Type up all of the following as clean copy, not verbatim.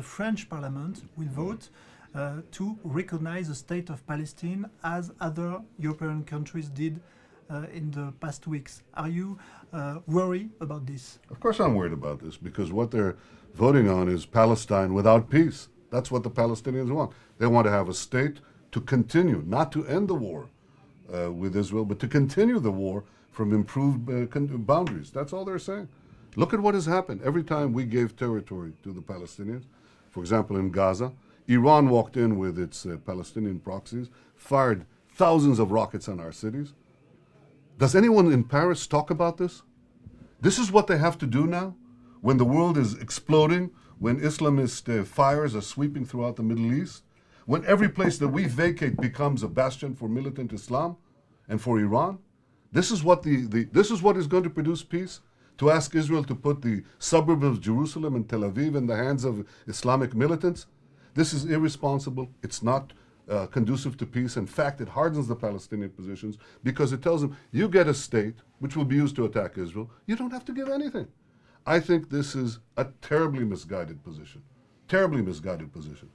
the French Parliament will vote to recognize the state of Palestine as other European countries did in the past weeks. Are you worried about this? Of course I'm worried about this, because what they're voting on is Palestine without peace. That's what the Palestinians want. They want to have a state to continue, not to end the war with Israel, but to continue the war from improved boundaries. That's all they're saying. Look at what has happened. Every time we gave territory to the Palestinians, for example in Gaza, Iran walked in with its Palestinian proxies, fired thousands of rockets on our cities. Does anyone in Paris talk about this? This is what they have to do now, when the world is exploding, when Islamist fires are sweeping throughout the Middle East, when every place that we vacate becomes a bastion for militant Islam and for Iran. This is what this is what is going to produce peace? To ask Israel to put the suburb of Jerusalem and Tel Aviv in the hands of Islamic militants? This is irresponsible. It's not conducive to peace. In fact, it hardens the Palestinian positions, because it tells them, you get a state which will be used to attack Israel. You don't have to give anything. I think this is a terribly misguided position. Terribly misguided position.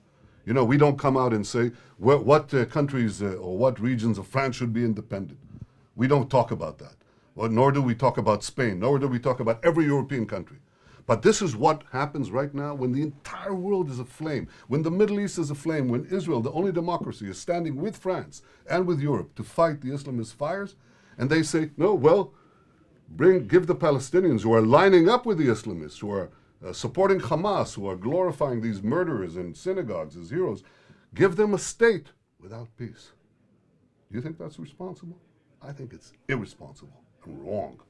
You know, we don't come out and say what countries or what regions of France should be independent. We don't talk about that. Well, nor do we talk about Spain, nor do we talk about every European country. But this is what happens right now when the entire world is aflame, when the Middle East is aflame, when Israel, the only democracy, is standing with France and with Europe to fight the Islamist fires, and they say, no, well, give the Palestinians who are lining up with the Islamists, who are supporting Hamas, who are glorifying these murderers in synagogues as heroes, give them a state without peace. Do you think that's responsible? I think it's irresponsible and wrong.